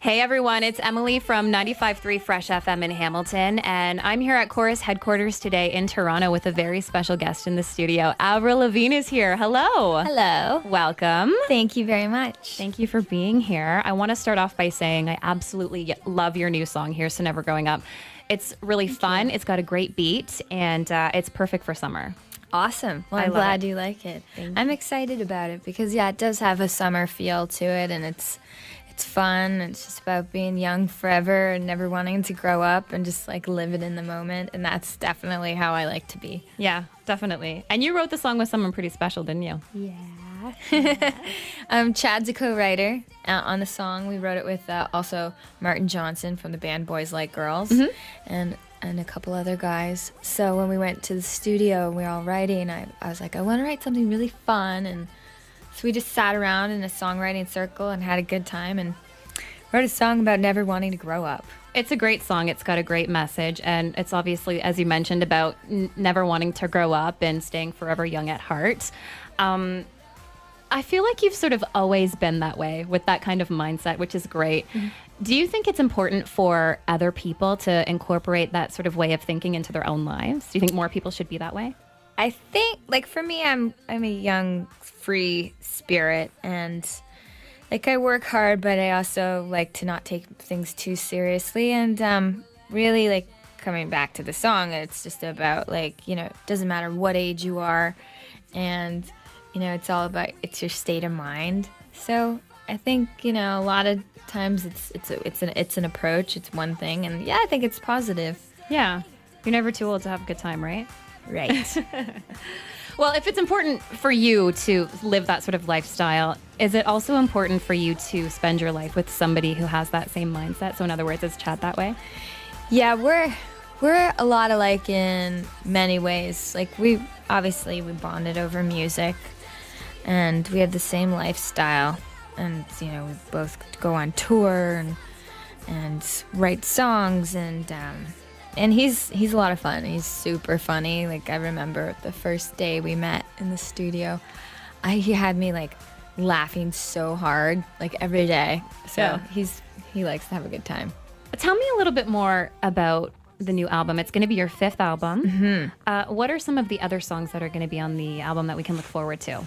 Hey everyone, it's Emily from 95.3 Fresh FM in Hamilton, and I'm here at Chorus headquarters today in Toronto with a very special guest in the studio. Avril Lavigne is here. Hello. Hello. Welcome. Thank you very much. Thank you for being here. I want to start off by saying I absolutely love your new song, Here's to Never Growing Up. It's really fun. It's got a great beat, and it's perfect for summer. Awesome. Well, I I'm love glad it. you like it. Thank I'm excited about it because, it does have a summer feel to it, and it's fun. It's just about being young forever and never wanting to grow up and just like live it in the moment. And that's definitely how I like to be. Yeah, definitely. And you wrote the song with someone pretty special, didn't you? Yeah. Chad's a co-writer on the song. We wrote it with also Martin Johnson from the band Boys Like Girls and a couple other guys. So when we went to the studio and we were all writing, I was like, I want to write something really fun. And so we just sat around in a songwriting circle and had a good time and wrote a song about never wanting to grow up. It's a great song. It's got a great message. And it's obviously, as you mentioned, about never wanting to grow up and staying forever young at heart. I feel like you've sort of always been that way with that kind of mindset, which is great. Do you think it's important for other people to incorporate that sort of way of thinking into their own lives? Do you think more people should be that way? I think, like, for me, I'm a young, free spirit, and like I work hard, but I also like to not take things too seriously. And really, like, coming back to the song, it's just about, like, it doesn't matter what age you are, and it's all about it's your state of mind. So I think a lot of times it's an approach. It's one thing, and I think it's positive. Yeah, you're never too old to have a good time, right? Right. Well, if it's important for you to live that sort of lifestyle, is it also important for you to spend your life with somebody who has that same mindset? So in other words, is Chad that way? Yeah, we're a lot alike in many ways. Like we bonded over music, and we have the same lifestyle, and we both go on tour and write songs, and he's a lot of fun. He's super funny. Like I remember the first day we met in the studio, he had me like laughing so hard like every day. So he likes to have a good time. Tell me a little bit more about the new album. It's going to be your 5th album. What are some of the other songs that are going to be on the album that we can look forward to?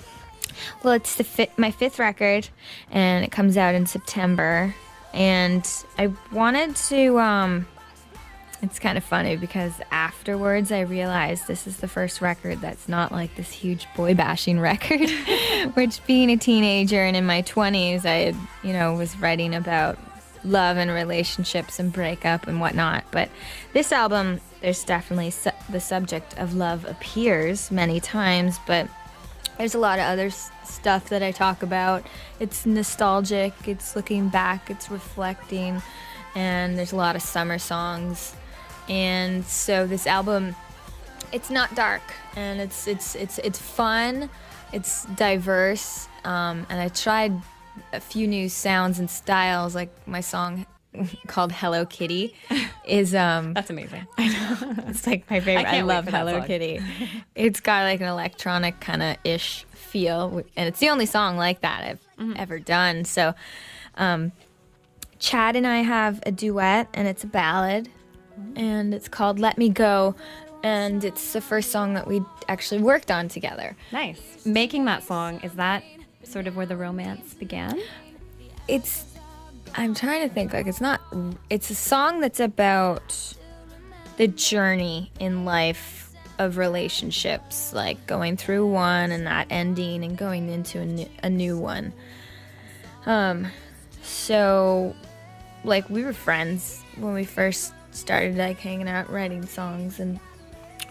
Well, it's my 5th record, and it comes out in September. And I wanted to. It's kind of funny because afterwards I realized this is the first record that's not like this huge boy bashing record, which being a teenager and in my 20s, I had, was writing about love and relationships and breakup and whatnot. But this album, there's definitely the subject of love appears many times, but there's a lot of other stuff that I talk about. It's nostalgic, it's looking back, it's reflecting, and there's a lot of summer songs. And so this album, it's not dark, and it's fun, it's diverse, and I tried a few new sounds and styles. Like my song called Hello Kitty is That's amazing. I know, it's like my favorite. I love Hello Kitty. It's got like an electronic kind of ish feel, and it's the only song like that I've ever done. So Chad and I have a duet, and it's a ballad. And it's called Let Me Go, and it's the first song that we actually worked on together. Nice. Making that song, is that sort of where the romance began? I'm trying to think, like it's a song that's about the journey in life of relationships, like going through one and not ending and going into a new one. So like we were friends when we first started like hanging out writing songs, and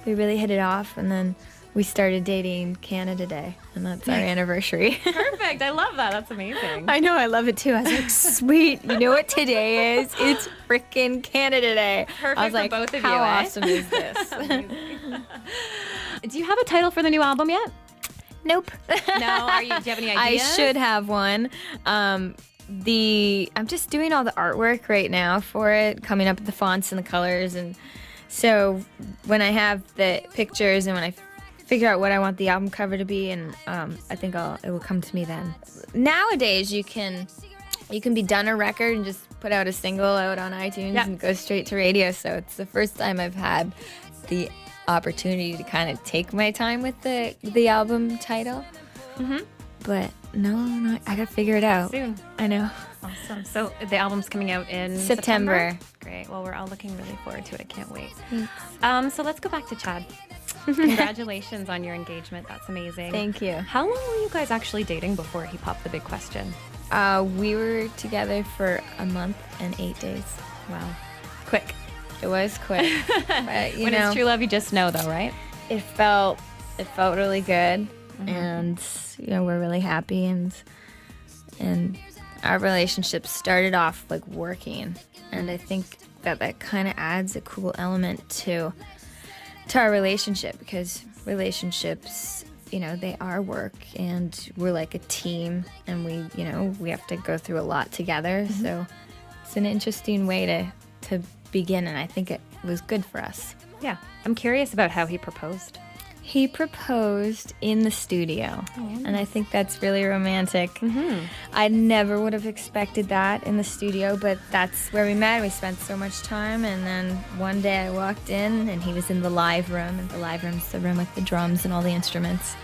we really hit it off, and then we started dating Canada Day, and that's our anniversary. Perfect. I love that. That's amazing. I know, I love it too. I was like, sweet, you know what today is? It's freaking Canada Day. Perfect I was like, for both of how you, awesome is this? Do you have a title for the new album yet? Nope. No? Do you have any ideas? I should have one. I'm just doing all the artwork right now for it, coming up with the fonts and the colors, and so when I have the pictures and when I figure out what I want the album cover to be, and I think it will come to me then. Nowadays, you can be done a record and just put out a single out on iTunes and go straight to radio. So it's the first time I've had the opportunity to kind of take my time with the album title. But no, I gotta figure it out soon. I know. Awesome. So the album's coming out in September. Great. Well, we're all looking really forward to it. I can't wait. So let's go back to Chad. Congratulations on your engagement. That's amazing. Thank you. How long were you guys actually dating before he popped the big question? We were together for a month and 8 days. Wow. Quick. It was quick. But, when it's true love, you just know, though, right? It felt really good, and we're really happy, and our relationship started off like working, and I think that kind of adds a cool element to our relationship, because relationships, they are work, and we're like a team, and we have to go through a lot together. So it's an interesting way to begin, and I think it was good for us. Yeah. I'm curious about how he proposed. He proposed in the studio, and I think that's really romantic. I never would have expected that in the studio, but that's where we met. We spent so much time, and then one day I walked in, and he was in the live room, and the live room's the room with the drums and all the instruments.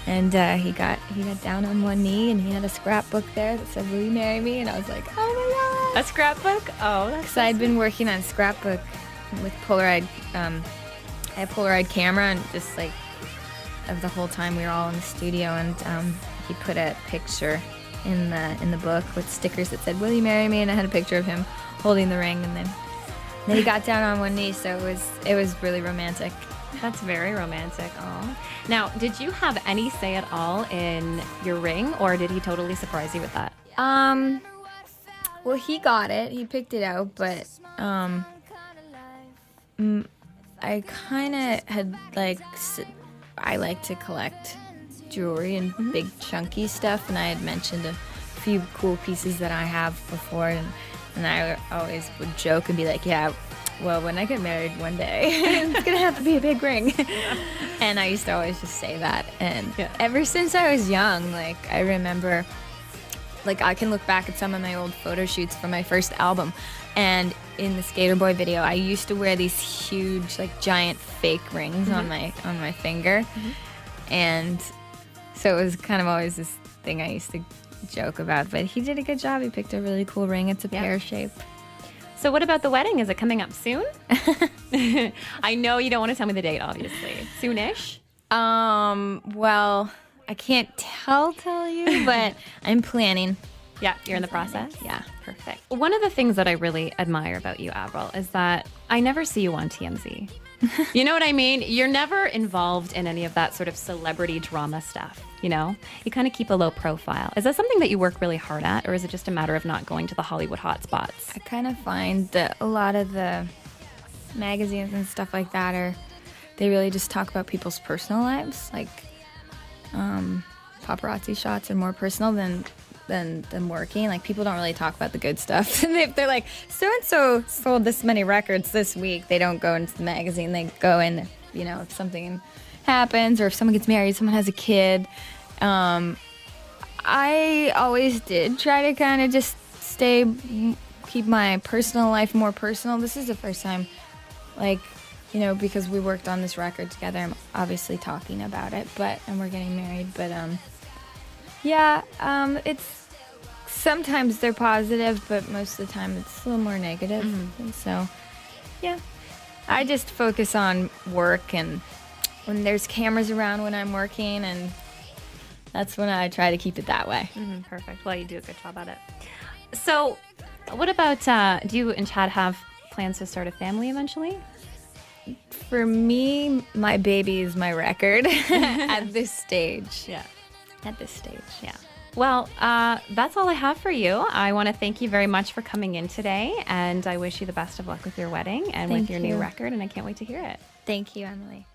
And he got down on one knee, and he had a scrapbook there that said, "Will you marry me?" And I was like, "Oh my God!" A scrapbook? Oh, that's because I'd been working on scrapbook with Polaroid. I had a Polaroid camera, and just like of the whole time we were all in the studio, and he put a picture in the book with stickers that said, "Will you marry me?" And I had a picture of him holding the ring, and then he got down on one knee, so it was really romantic. That's very romantic. Oh. Now, did you have any say at all in your ring, or did he totally surprise you with that? Well, he got it. He picked it out, but I kind of had I like to collect jewelry and big chunky stuff, and I had mentioned a few cool pieces that I have before, and I always would joke and be like, "Yeah, well, when I get married one day, it's gonna have to be a big ring." And I used to always just say that, and ever since I was young, I remember, I can look back at some of my old photo shoots from my first album, and in the Skater Boy video, I used to wear these huge, giant fake rings on my finger, and so it was kind of always this thing I used to joke about. But he did a good job. He picked a really cool ring. It's a pear shape. So what about the wedding? Is it coming up soon? I know you don't want to tell me the date, obviously. Soonish? Well, I can't tell you, but I'm planning. Yeah, you're in the process? Yeah. Perfect. One of the things that I really admire about you, Avril, is that I never see you on TMZ. You know what I mean? You're never involved in any of that sort of celebrity drama stuff, You kind of keep a low profile. Is that something that you work really hard at, or is it just a matter of not going to the Hollywood hotspots? I kind of find that a lot of the magazines and stuff like that they really just talk about people's personal lives. Paparazzi shots are more personal than working. People don't really talk about the good stuff. If they're like, so-and-so sold this many records this week, they don't go into the magazine. They go in, if something happens, or if someone gets married, someone has a kid. I always did try to kind of just keep my personal life more personal. This is the first time, because we worked on this record together, I'm obviously talking about it, and we're getting married, but it's sometimes they're positive, but most of the time it's a little more negative. And so, I just focus on work, and when there's cameras around when I'm working, and that's when I try to keep it that way. Perfect. Well, you do a good job at it. So, what about, do you and Chad have plans to start a family eventually? For me, my baby is my record at this stage. Yeah. At this stage. Yeah. Well, that's all I have for you. I want to thank you very much for coming in today, and I wish you the best of luck with your wedding and with your new record, and I can't wait to hear it. Thank you, Emily.